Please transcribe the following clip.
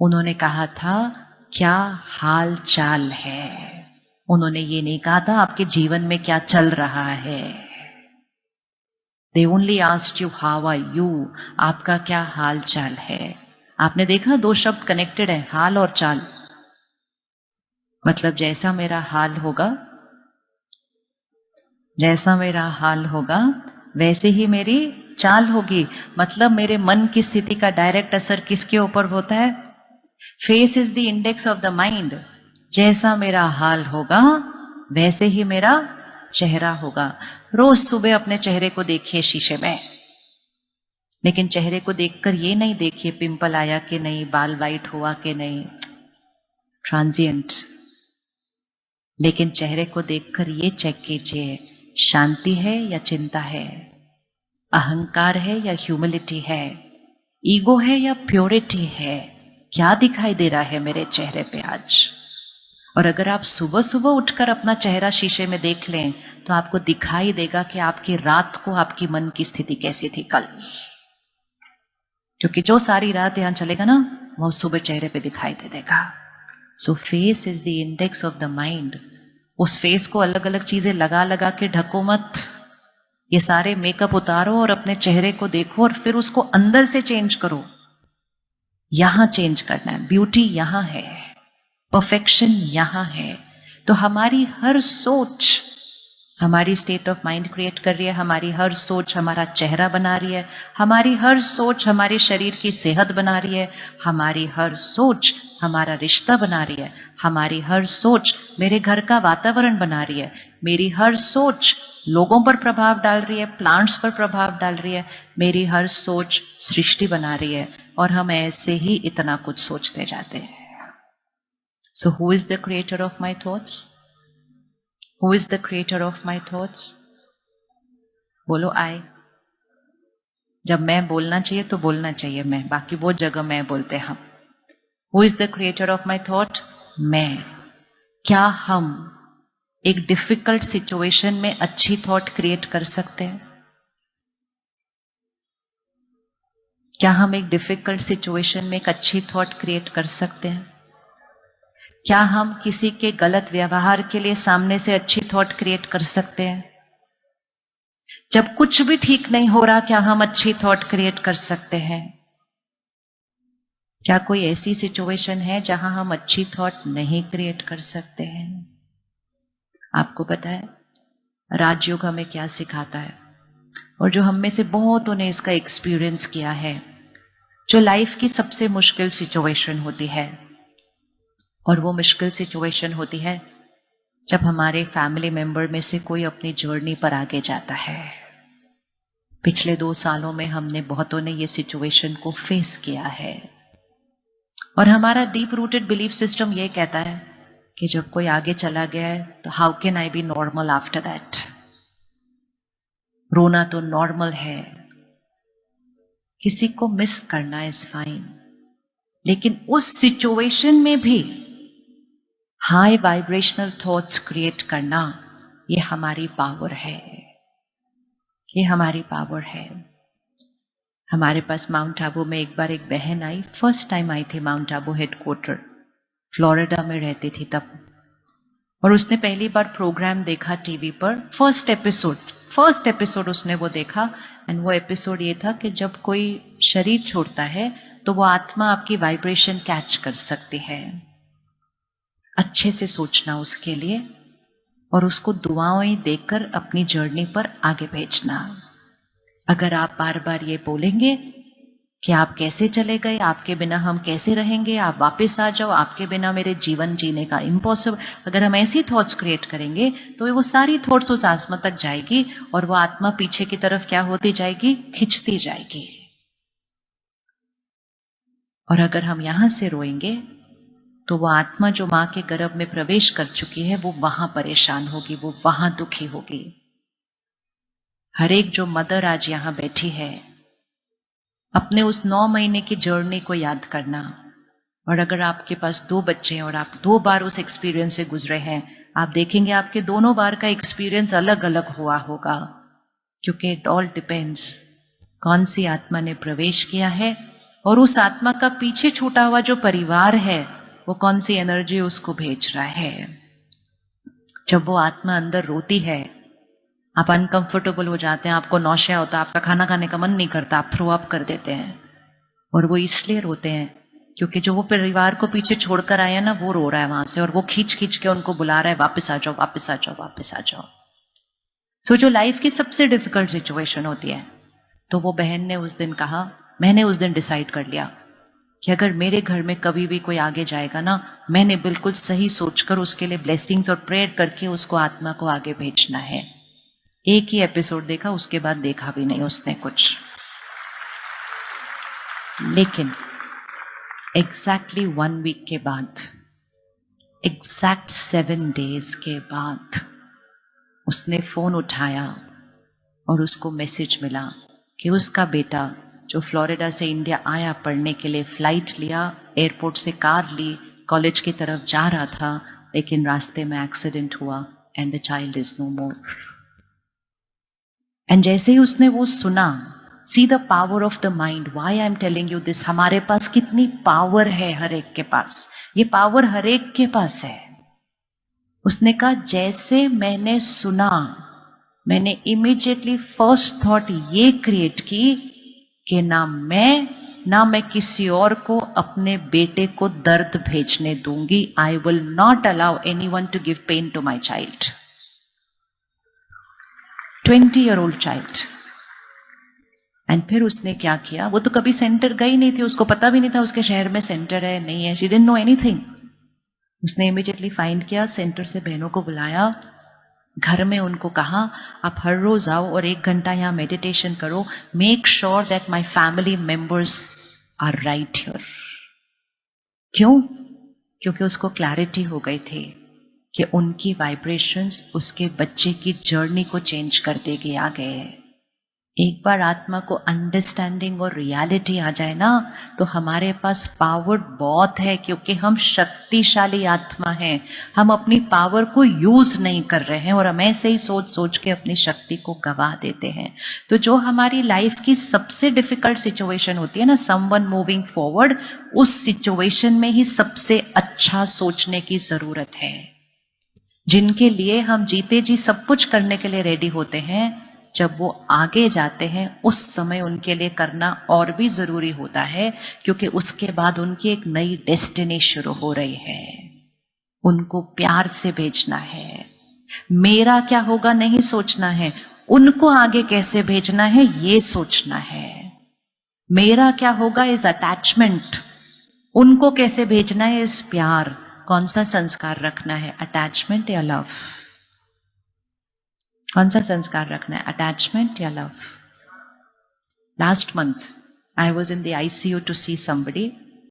उन्होंने कहा था क्या हाल चाल है। उन्होंने ये नहीं कहा था आपके जीवन में क्या चल रहा है। They only asked you how are you, आपका क्या हाल चाल है। आपने देखा दो शब्द कनेक्टेड है, हाल और चाल। मतलब जैसा मेरा हाल होगा, जैसा मेरा हाल होगा वैसे ही मेरी चाल होगी। मतलब मेरे मन की स्थिति का डायरेक्ट असर किसके ऊपर होता है? Face is the index of the mind. जैसा मेरा हाल होगा वैसे ही मेरा चेहरा होगा। रोज सुबह अपने चेहरे को देखिए शीशे में, लेकिन चेहरे को देखकर ये नहीं देखिए पिंपल आया कि नहीं, बाल वाइट हुआ कि नहीं, ट्रांजिएंट। लेकिन चेहरे को देखकर ये चेक कीजिए शांति है या चिंता है, अहंकार है या ह्यूमिलिटी है, ईगो है या प्योरिटी है। क्या दिखाई दे रहा है मेरे चेहरे पे आज? और अगर आप सुबह सुबह उठकर अपना चेहरा शीशे में देख लें तो आपको दिखाई देगा कि आपकी रात को आपकी मन की स्थिति कैसी थी कल। क्योंकि जो सारी रात यहां चलेगा ना वो सुबह चेहरे पे दिखाई दे देगा। सो face is the index of the mind. उस फेस को अलग अलग चीजें लगा लगा के ढको मत। ये सारे मेकअप उतारो और अपने चेहरे को देखो और फिर उसको अंदर से चेंज करो। यहां चेंज करना है, ब्यूटी यहां है, परफेक्शन यहां है। तो हमारी हर सोच हमारी स्टेट ऑफ माइंड क्रिएट कर रही है, हमारी हर सोच हमारा चेहरा बना रही है, हमारी हर सोच हमारे शरीर की सेहत बना रही है, हमारी हर सोच हमारा रिश्ता बना रही है, हमारी हर सोच मेरे घर का वातावरण बना रही है, मेरी हर सोच लोगों पर प्रभाव डाल रही है, प्लांट्स पर प्रभाव डाल रही है, मेरी हर सोच सृष्टि बना रही है। और हम ऐसे ही इतना कुछ सोचते जाते हैं। So who is the creator of my thoughts? Who is the creator of my thoughts? बोलो I। जब मैं बोलना चाहिए तो बोलना चाहिए मैं, बाकी बहुत जगह मैं बोलते हम। Who is the creator of my thought? मैं। क्या हम एक डिफिकल्ट सिचुएशन में अच्छी थॉट क्रिएट कर सकते हैं? क्या हम एक डिफिकल्ट सिचुएशन में एक अच्छी थॉट क्रिएट कर सकते हैं? क्या हम किसी के गलत व्यवहार के लिए सामने से अच्छी थॉट क्रिएट कर सकते हैं? जब कुछ भी ठीक नहीं हो रहा क्या हम अच्छी थॉट क्रिएट कर सकते हैं? क्या कोई ऐसी सिचुएशन है जहां हम अच्छी थॉट नहीं क्रिएट कर सकते हैं? आपको पता है राजयोग हमें क्या सिखाता है, और जो हम में से बहुतों ने इसका एक्सपीरियंस किया है, जो लाइफ की सबसे मुश्किल सिचुएशन होती है, और वो मुश्किल सिचुएशन होती है जब हमारे फैमिली मेंबर में से कोई अपनी जर्नी पर आगे जाता है। पिछले 2 सालों में हमने बहुतों ने ये सिचुएशन को फेस किया है, और हमारा डीप रूटेड बिलीफ सिस्टम ये कहता है कि जब कोई आगे चला गया है तो how can I B normal after that. रोना तो नॉर्मल है, किसी को मिस करना इज फाइन, लेकिन उस सिचुएशन में भी हाई वाइब्रेशनल थॉट्स क्रिएट करना ये हमारी पावर है, ये हमारी पावर है। हमारे पास माउंट आबू में एक बार एक बहन आई, फर्स्ट टाइम आई थी माउंट आबू हेडक्वार्टर, फ्लोरिडा में रहती थी तब, और उसने पहली बार प्रोग्राम देखा टीवी पर। फर्स्ट एपिसोड उसने वो देखा, एंड वो एपिसोड ये था कि जब कोई शरीर छोड़ता है तो वो आत्मा आपकी वाइब्रेशन कैच कर सकती है। अच्छे से सोचना उसके लिए, और उसको दुआएं देकर अपनी जर्नी पर आगे भेजना। अगर आप बार बार ये बोलेंगे कि आप कैसे चले गए, आपके बिना हम कैसे रहेंगे, आप वापस आ जाओ, आपके बिना मेरे जीवन जीने का इम्पॉसिबल, अगर हम ऐसी थॉट्स क्रिएट करेंगे तो वो सारी थॉट्स उस आत्मा तक जाएगी, और वो आत्मा पीछे की तरफ क्या होती जाएगी? खिंचती जाएगी। और अगर हम यहां से रोएंगे तो वो आत्मा जो मां के गर्भ में प्रवेश कर चुकी है वो वहां परेशान होगी, वो वहां दुखी होगी। हर एक जो मदर आज यहां बैठी है, अपने उस 9 महीने की जर्नी को याद करना। और अगर आपके पास 2 बच्चे हैं और आप 2 बार उस एक्सपीरियंस से गुजरे हैं, आप देखेंगे आपके दोनों बार का एक्सपीरियंस अलग अलग हुआ होगा, क्योंकि इट ऑल डिपेंड्स कौन सी आत्मा ने प्रवेश किया है और उस आत्मा का पीछे छूटा हुआ जो परिवार है वो कौन सी एनर्जी उसको भेज रहा है। जब वो आत्मा अंदर रोती है, आप अनकंफर्टेबल हो जाते हैं, आपको नौशिया होता है, आपका खाना खाने का मन नहीं करता, आप थ्रो अप कर देते हैं। और वो इसलिए रोते हैं क्योंकि जो वो परिवार को पीछे छोड़कर आया ना, वो रो रहा है वहां से, और वो खींच खींच के उनको बुला रहा है, वापस आ जाओ, वापस आ जाओ, वापस आ जाओ। सो जो लाइफ की सबसे डिफिकल्ट सिचुएशन होती है, तो वो बहन ने उस दिन कहा, मैंने उस दिन डिसाइड कर लिया कि अगर मेरे घर में कभी भी कोई आगे जाएगा ना, मैंने बिल्कुल सही सोचकर उसके लिए ब्लेसिंग्स और प्रेयर करके उसको आत्मा को आगे भेजना है। एक ही एपिसोड देखा, उसके बाद देखा भी नहीं उसने कुछ। लेकिन एग्जैक्टली 1 वीक के बाद, एग्जैक्ट 7 डेज के बाद उसने फोन उठाया और उसको मैसेज मिला कि उसका बेटा जो फ्लोरिडा से इंडिया आया पढ़ने के लिए, फ्लाइट लिया, एयरपोर्ट से कार ली, कॉलेज की तरफ जा रहा था, लेकिन रास्ते में एक्सीडेंट हुआ and the child is no more. And जैसे ही उसने वो सुना, see the power of the mind, why I am telling you this, हमारे पास कितनी पावर है हर एक के पास, ये पावर हर एक के पास है। उसने कहा जैसे मैंने सुना, मैंने इमीडिएटली फर्स्ट थॉट ये क्रिएट की कि ना मैं किसी और को अपने बेटे को दर्द भेजने दूंगी। I will not allow anyone to give pain to my child. 20-year-old child. And फिर उसने क्या किया, वो तो कभी सेंटर गई नहीं थी, उसको पता भी नहीं था उसके शहर में सेंटर है नहीं है, शी डिडंट नो एनीथिंग। उसने इमीडिएटली फाइंड किया, सेंटर से बहनों को बुलाया, घर में उनको कहा आप हर रोज आओ और 1 घंटा यहां मेडिटेशन करो, make sure that my family members are right here. क्यों? क्योंकि उसको क्लैरिटी हो गई थी कि उनकी वाइब्रेशंस उसके बच्चे की जर्नी को चेंज कर देगी आगे। एक बार आत्मा को अंडरस्टैंडिंग और रियलिटी आ जाए ना, तो हमारे पास पावर बहुत है, क्योंकि हम शक्तिशाली आत्मा हैं। हम अपनी पावर को यूज नहीं कर रहे हैं और हम ऐसे ही सोच सोच के अपनी शक्ति को गवा देते हैं। तो जो हमारी लाइफ की सबसे डिफिकल्ट सिचुएशन होती है ना, समवन मूविंग फॉरवर्ड, उस सिचुएशन में ही सबसे अच्छा सोचने की जरूरत है। जिनके लिए हम जीते जी सब कुछ करने के लिए रेडी होते हैं, जब वो आगे जाते हैं उस समय उनके लिए करना और भी जरूरी होता है, क्योंकि उसके बाद उनकी एक नई डेस्टिनी शुरू हो रही है। उनको प्यार से भेजना है, मेरा क्या होगा नहीं सोचना है, उनको आगे कैसे भेजना है ये सोचना है। मेरा क्या होगा इस अटैचमेंट, उनको कैसे भेजना है इस प्यार। कौन सा संस्कार रखना है, अटैचमेंट या लव? कौन सा संस्कार रखना है, अटैचमेंट या love? Last month I was in the ICU to see somebody